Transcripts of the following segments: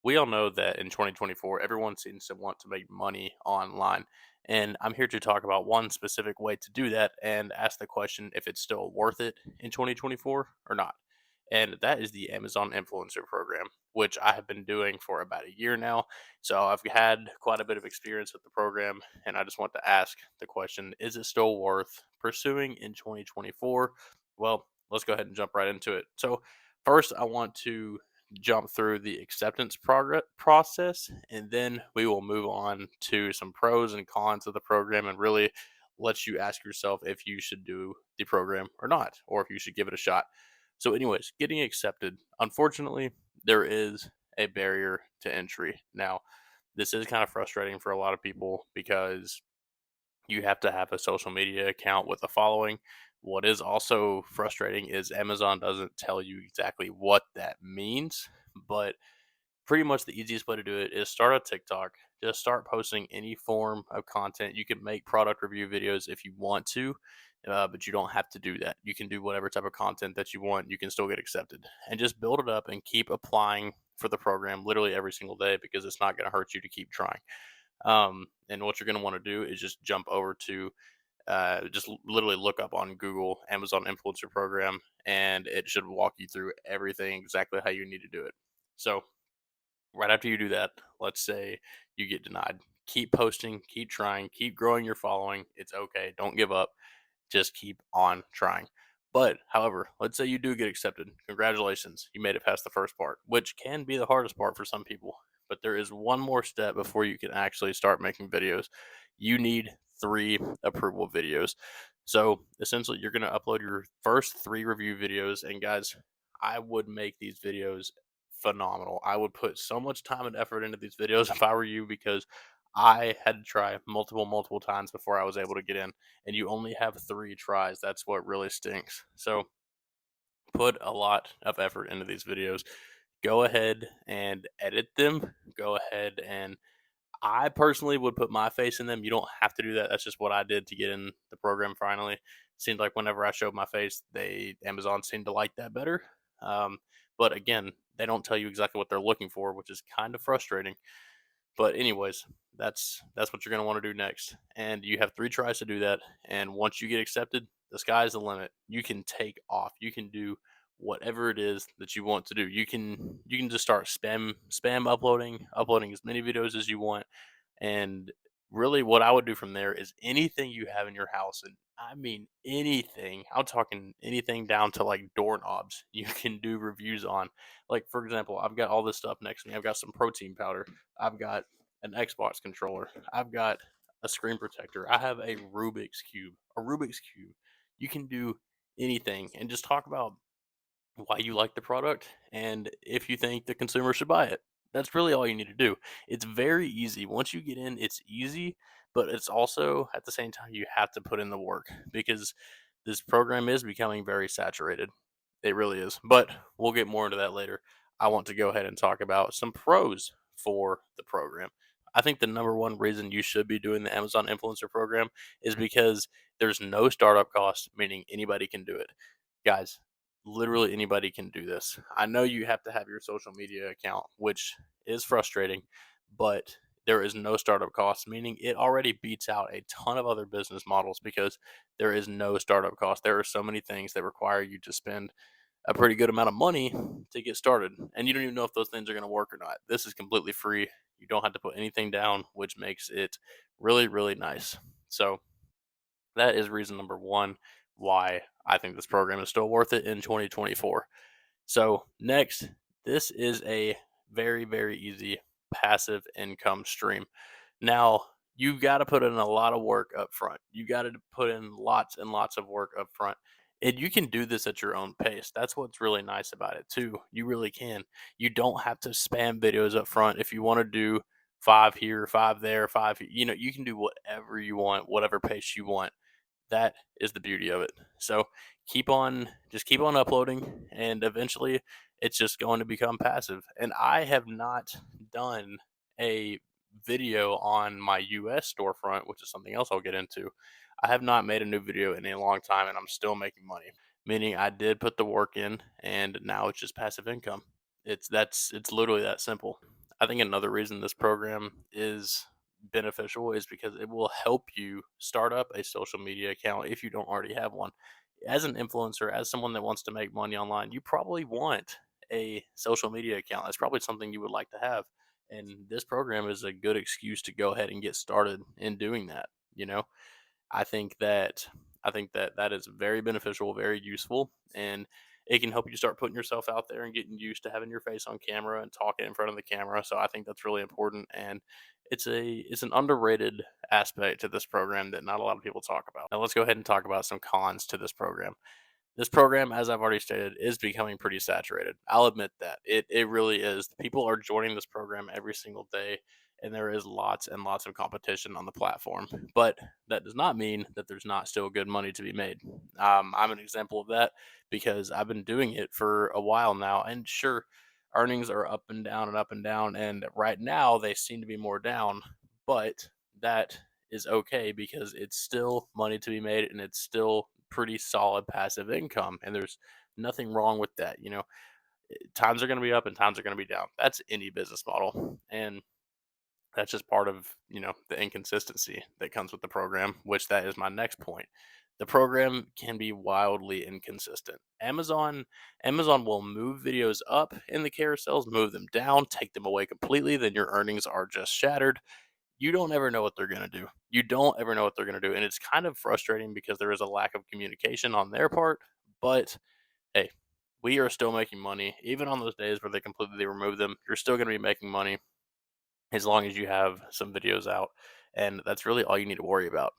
we all know that in 2024, everyone seems to want to make money online. And I'm here to talk about one specific way to do that and ask the question if it's still worth it in 2024 or not. And that is the Amazon Influencer Program, which I have been doing for about a year now. So I've had quite a bit of experience with the program. And I just want to ask the question, is it still worth pursuing in 2024? Well, let's go ahead and jump right into it. So, first, I want to jump through the acceptance process, and then we will move on to some pros and cons of the program and really let you ask yourself if you should do the program or not, or if you should give it a shot. So, anyways, getting accepted, unfortunately, there is a barrier to entry. Now, this is kind of frustrating for a lot of people because you have to have a social media account with a following. What is also frustrating is Amazon doesn't tell you exactly what that means, but pretty much the easiest way to do it is start a TikTok. Just start posting any form of content. You can make product review videos if you want to, but you don't have to do that. You can do whatever type of content that you want. You can still get accepted, and just build it up and keep applying for the program literally every single day because it's not going to hurt you to keep trying. And what you're going to want to do is just jump over to literally look up on Google Amazon Influencer Program, and it should walk you through everything exactly how you need to do it. So, right after you do that, let's say you get denied. Keep posting, keep trying, keep growing your following. It's okay. Don't give up. Just keep on trying. But, however, let's say you do get accepted. Congratulations. You made it past the first part, which can be the hardest part for some people. But there is one more step before you can actually start making videos. You need three approval videos. So, essentially, you're going to upload your first three review videos. And, guys, I would make these videos phenomenal. I would put so much time and effort into these videos if I were you because I had to try multiple times before I was able to get in, and you only have three tries. That's what really stinks. So put a lot of effort into these videos. Go ahead and edit them. Go ahead and I personally would put my face in them. You don't have to do that. That's just what I did to get in the program finally. Seemed like whenever I showed my face, Amazon seemed to like that better. Um, but again, they don't tell you exactly what they're looking for, which is kind of frustrating. But anyways, that's what you're gonna want to do next. And you have three tries to do that. And once you get accepted, the sky's the limit. You can take off. You can do whatever it is that you want to do. You can just start spam uploading as many videos as you want. And really what I would do from there is anything you have in your house, and I mean anything. I'm talking anything down to like doorknobs you can do reviews on. Like for example, I've got all this stuff next to me. I've got some protein powder. I've got an Xbox controller. I've got a screen protector. I have a Rubik's cube. A Rubik's cube. You can do anything and just talk about why you like the product and if you think the consumer should buy it. That's really all you need to do. It's very easy. Once you get in, it's easy, but it's also at the same time you have to put in the work because this program is becoming very saturated. It really is. But we'll get more into that later. I want to go ahead and talk about some pros for the program. I think the number one reason you should be doing the Amazon Influencer Program is because there's no startup cost, meaning anybody can do it. Guys, literally anybody can do this. I know you have to have your social media account, which is frustrating, but there is no startup cost, meaning it already beats out a ton of other business models because there is no startup cost. There are so many things that require you to spend a pretty good amount of money to get started, and you don't even know if those things are going to work or not. This is completely free. You don't have to put anything down, which makes it really nice. So, that is reason number one why I think this program is still worth it in 2024. So, next, this is a very easy passive income stream. Now, you've got to put in a lot of work up front. You got to put in lots and lots of work up front. And you can do this at your own pace. That's what's really nice about it, too. You really can. You don't have to spam videos up front. If you want to do five here, five there, five, you can do whatever you want, whatever pace you want. That is the beauty of it. So just keep on uploading, and eventually it's just going to become passive. And I have not done a video on my US storefront, which is something else I'll get into. I have not made a new video in a long time, and I'm still making money. Meaning I did put the work in, and now it's just passive income. It's literally that simple. I think another reason this program is beneficial is because it will help you start up a social media account if you don't already have one. As an influencer, as someone that wants to make money online, you probably want a social media account. That's probably something you would like to have. And this program is a good excuse to go ahead and get started in doing that. You know, I think that that is very beneficial, very useful, and it can help you start putting yourself out there and getting used to having your face on camera and talking in front of the camera. So I think that's really important, and it's an underrated aspect to this program that not a lot of people talk about. Now let's go ahead and talk about some cons to this program. This program, as I've already stated, is becoming pretty saturated. I'll admit that. It really is. People are joining this program every single day, and there is lots and lots of competition on the platform. But that does not mean that there's not still good money to be made. I'm an example of that because I've been doing it for a while now, and sure, earnings are up and down and up and down, and right now they seem to be more down, but that is okay because it's still money to be made and it's still pretty solid passive income, and there's nothing wrong with that. Times are going to be up and times are going to be down. That's any business model, and that's just part of the inconsistency that comes with the program, which that is my next point. The program can be wildly inconsistent. Amazon will move videos up in the carousels, move them down, take them away completely, then your earnings are just shattered. You don't ever know what they're going to do. You don't ever know what they're going to do. And it's kind of frustrating because there is a lack of communication on their part. But hey, we are still making money. Even on those days where they completely remove them, you're still going to be making money as long as you have some videos out. And that's really all you need to worry about.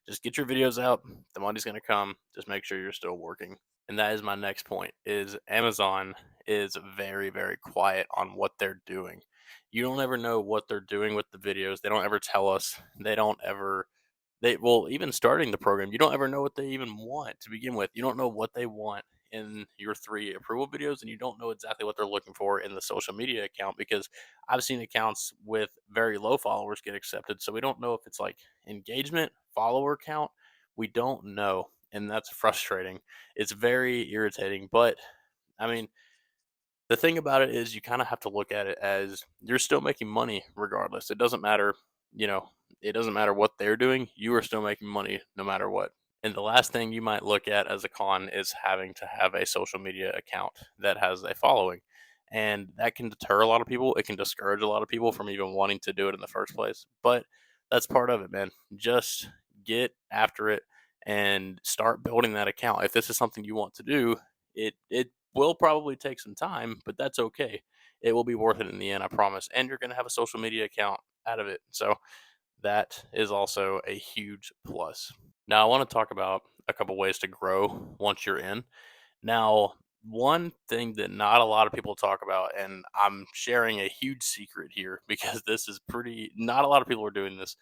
Just get your videos out. The money's going to come. Just make sure you're still working. And that is my next point is Amazon is very, very quiet on what they're doing. You don't ever know what they're doing with the videos. They don't ever tell us. They don't ever even starting the program, you don't ever know what they even want to begin with. You don't know what they want in your 3 approval videos, and you don't know exactly what they're looking for in the social media account because I've seen accounts with very low followers get accepted. So we don't know if it's like engagement, follower count. We don't know, and that's frustrating. It's very irritating, but I mean, the thing about it is you kind of have to look at it as you're still making money regardless. It doesn't matter, you know, it doesn't matter what they're doing. You are still making money no matter what. And the last thing you might look at as a con is having to have a social media account that has a following. And that can deter a lot of people. It can discourage a lot of people from even wanting to do it in the first place. But that's part of it, man. Just get after it and start building that account. If this is something you want to do, it will probably take some time, but that's okay. It will be worth it in the end, I promise. And you're going to have a social media account out of it. So that is also a huge plus. Now, I want to talk about a couple ways to grow once you're in. Now, one thing that not a lot of people talk about, and I'm sharing a huge secret here because this is not a lot of people are doing this,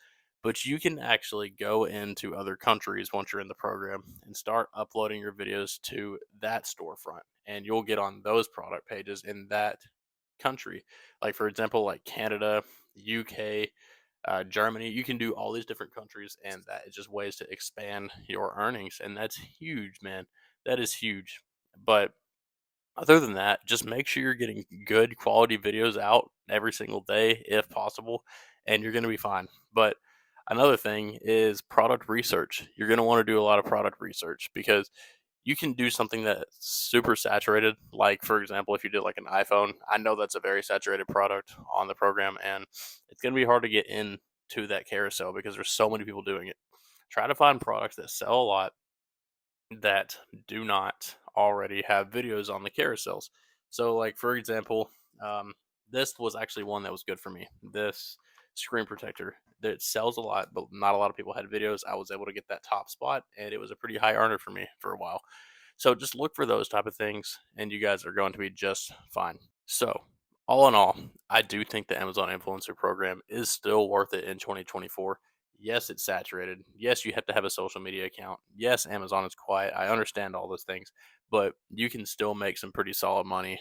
but you can actually go into other countries once you're in the program and start uploading your videos to that storefront, and you'll get on those product pages in that country. Like, for example, like Canada, UK, Germany. You can do all these different countries, and that is just ways to expand your earnings, and that's huge, man. That is huge. But other than that, just make sure you're getting good quality videos out every single day if possible, and you're going to be fine. But another thing is product research. You're going to want to do a lot of product research because you can do something that's super saturated. Like, for example, if you did like an iPhone, I know that's a very saturated product on the program, and it's going to be hard to get into that carousel because there's so many people doing it. Try to find products that sell a lot that do not already have videos on the carousels. So, like for example, um, this was actually one that was good for me. This screen protector that sells a lot, but not a lot of people had videos. I was able to get that top spot, and it was a pretty high earner for me for a while. So just look for those type of things, and you guys are going to be just fine. So, all in all, I do think the Amazon Influencer Program is still worth it in 2024. Yes, it's saturated. Yes, you have to have a social media account. Yes, Amazon is quiet. I understand all those things, but you can still make some pretty solid money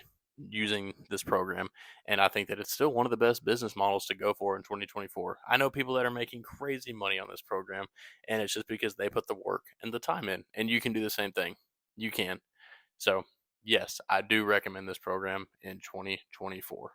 using this program. And I think that it's still one of the best business models to go for in 2024. I know people that are making crazy money on this program, and it's just because they put the work and the time in, and you can do the same thing. You can. So, yes, I do recommend this program in 2024.